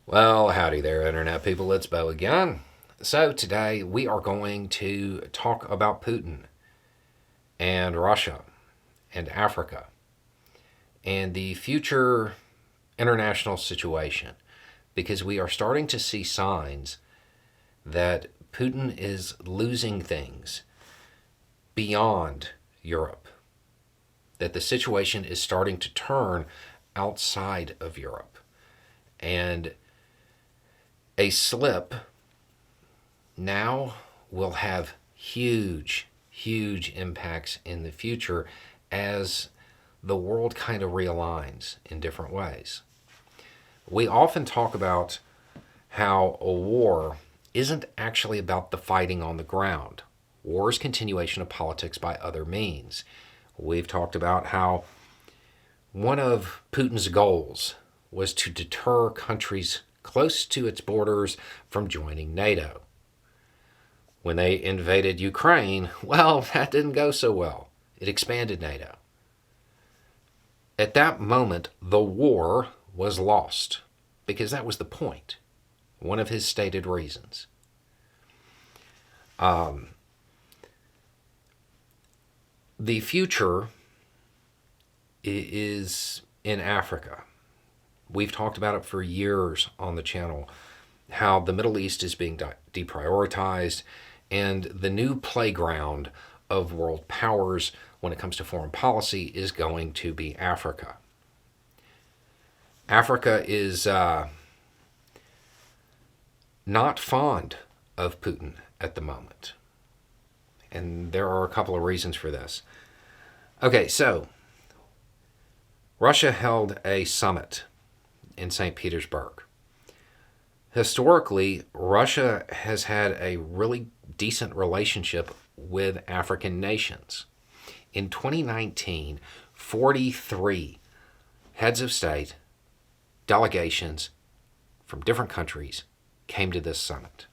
Well, howdy there, Internet people. It's Bo again. So, today we are going to talk about Putin and Russia and Africa and the future international situation because we are starting to see signs that Putin is losing things beyond Europe, that the situation is starting to turn outside of Europe. And a slip now will have huge impacts in the future as the world kind of realigns in different ways. We often talk about how a war isn't actually about the fighting on the ground. War is continuation of politics by other means. We've talked about how one of Putin's goals was to deter countries close to its borders from joining NATO. When they invaded Ukraine, well, that didn't go so well. It expanded NATO. At that moment, the war was lost because that was the point, one of his stated reasons. The future is in Africa. We've talked about it for years on the channel, how the Middle East is being deprioritized, and the new playground of world powers when it comes to foreign policy is going to be Africa. Africa is not fond of Putin at the moment. And there are a couple of reasons for this. Okay, so Russia held a summit in St. Petersburg. Historically, Russia has had a really decent relationship with African nations. In 2019, 43 heads of state, delegations from different countries came to this summit.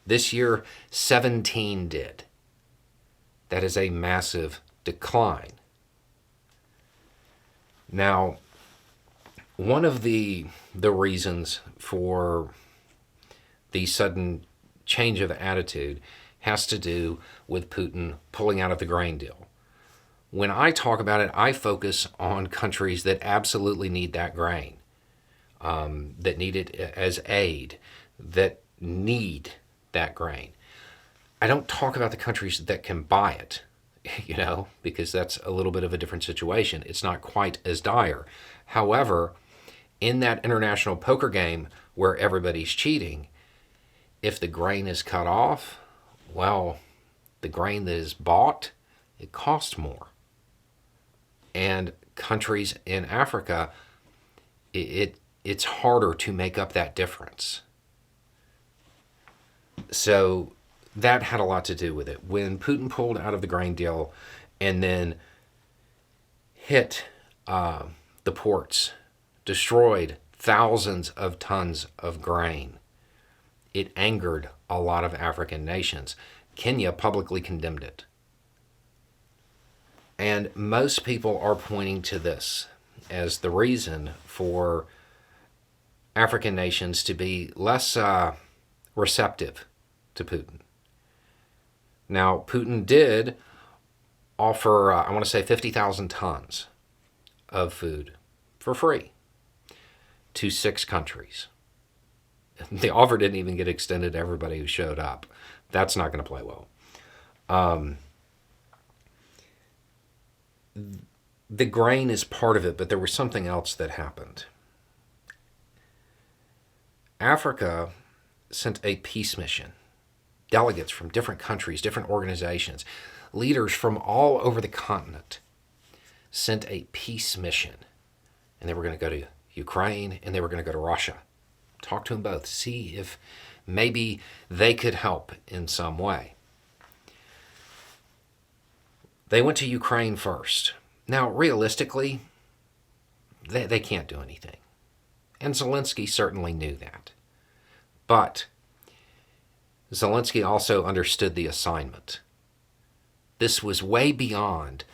This year, 17 did. That is a massive decline. Now, one of the reasons for the sudden change of attitude has to do with Putin pulling out of the grain deal. When I talk about it, I focus on countries that absolutely need that grain, that need it as aid, that need that grain. I don't talk about the countries that can buy it, because that's a little bit of a different situation. It's not quite as dire. However, in that international poker game where everybody's cheating, if the grain is cut off, well, the grain that is bought, it costs more. And countries in Africa, it's harder to make up that difference. So that had a lot to do with it. When Putin pulled out of the grain deal and then hit the ports, destroyed thousands of tons of grain, it angered a lot of African nations. Kenya publicly condemned it. And most people are pointing to this as the reason for African nations to be less receptive to Putin. Now, Putin did offer, I want to say 50,000 tons of food for free to 6 countries. The offer didn't even get extended to everybody who showed up. That's not going to play well. The grain is part of it, but there was something else that happened. Africa sent a peace mission. Delegates from different countries, different organizations, leaders from all over the continent sent a peace mission. And they were going to go to Ukraine and they were going to go to Russia. Talk to them both, see if maybe they could help in some way. They went to Ukraine first. Now, realistically, they can't do anything. And Zelensky certainly knew that. But Zelensky also understood the assignment. This was way beyond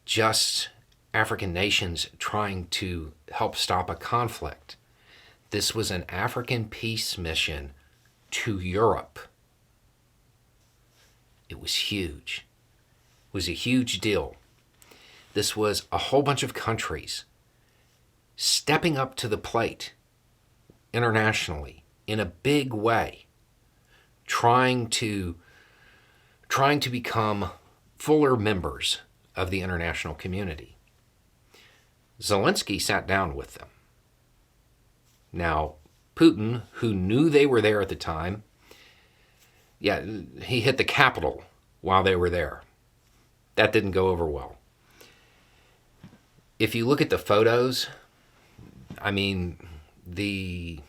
just African nations trying to help stop a conflict. This was an African peace mission to Europe. It was huge. It was a huge deal. This was a whole bunch of countries stepping up to the plate internationally in a big way, trying to become fuller members of the international community. Zelensky sat down with them. Now, Putin, who knew they were there at the time, he hit the Capitol while they were there. That didn't go over well. If you look at the photos, I mean, the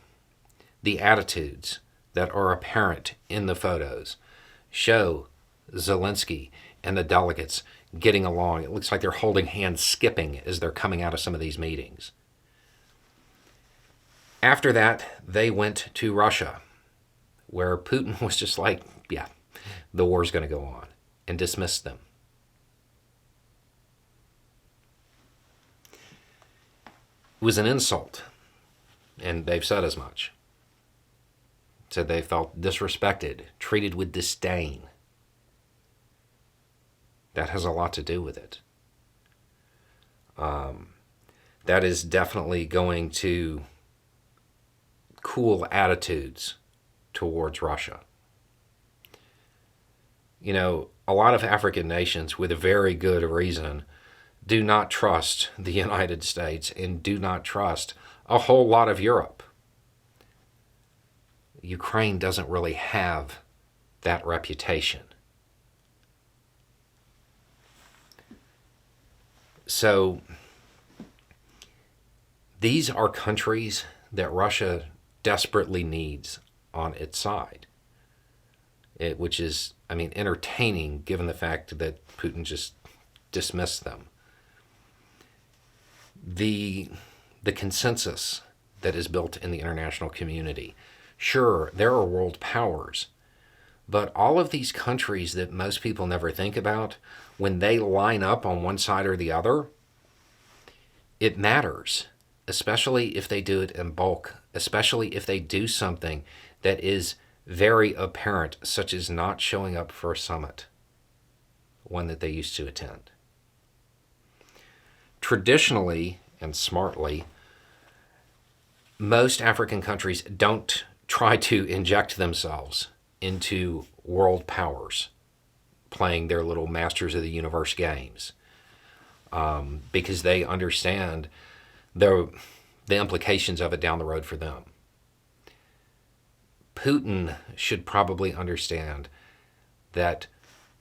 attitudes that are apparent in the photos show Zelensky and the delegates getting along. It looks like they're holding hands, skipping as they're coming out of some of these meetings. After that, they went to Russia, where Putin was just like, yeah, the war's going to go on, and dismissed them. It was an insult, and they've said as much. Said they felt disrespected, treated with disdain. That has a lot to do with it. That is definitely going to cool attitudes towards Russia. You know, a lot of African nations, with a very good reason, do not trust the United States and do not trust a whole lot of Europe. Ukraine doesn't really have that reputation. So these are countries that Russia desperately needs on its side, which is, I mean, entertaining given the fact that Putin just dismissed them. The consensus that is built in the international community. Sure, there are world powers, but all of these countries that most people never think about, when they line up on one side or the other, it matters, especially if they do it in bulk, especially if they do something that is very apparent, such as not showing up for a summit, one that they used to attend. Traditionally and smartly, most African countries don't try to inject themselves into world powers playing their little Masters of the Universe games, because they understand the implications of it down the road for them. Putin should probably understand that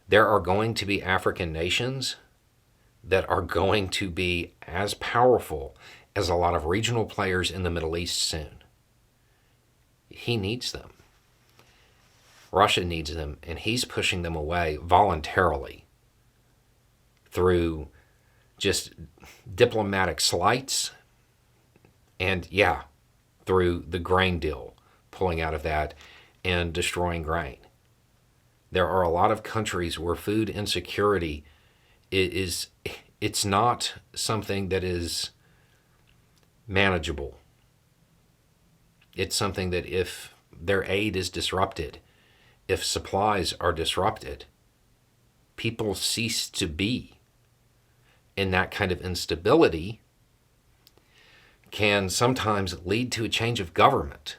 there are going to be African nations that are going to be as powerful as a lot of regional players in the Middle East soon. He needs them. Russia needs them, and he's pushing them away voluntarily through just diplomatic slights and, through the grain deal, pulling out of that and destroying grain. There are a lot of countries where food insecurity it's not something that is manageable. It's something that if their aid is disrupted, if supplies are disrupted, people cease to be. And that kind of instability can sometimes lead to a change of government,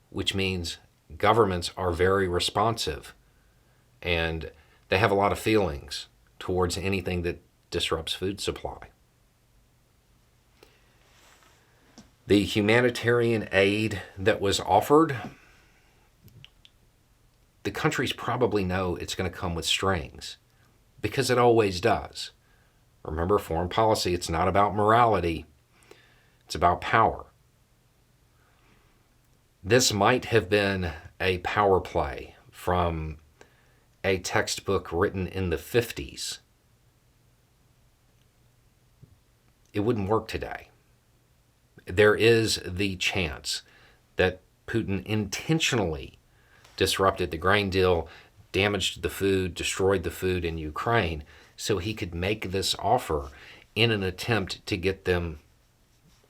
which means governments are very responsive and they have a lot of feelings towards anything that disrupts food supply. The humanitarian aid that was offered, the countries probably know it's going to come with strings, because it always does. Remember, foreign policy, it's not about morality, it's about power. This might have been a power play from a textbook written in the 50s. It wouldn't work today. There is the chance that Putin intentionally disrupted the grain deal, damaged the food, destroyed the food in Ukraine, so he could make this offer in an attempt to get them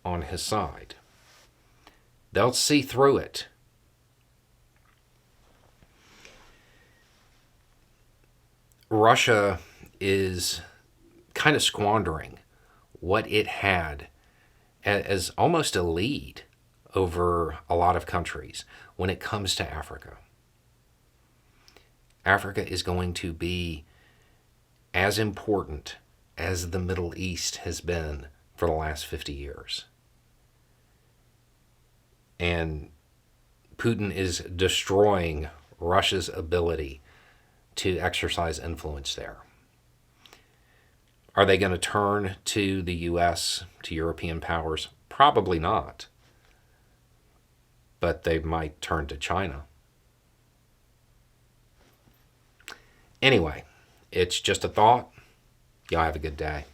on his side. They'll see through it. Russia is kind of squandering what it had as almost a lead over a lot of countries when it comes to Africa. Africa is going to be as important as the Middle East has been for the last 50 years. And Putin is destroying Russia's ability to exercise influence there. Are they going to turn to the U.S., to European powers? Probably not. But they might turn to China. Anyway, it's just a thought. Y'all have a good day.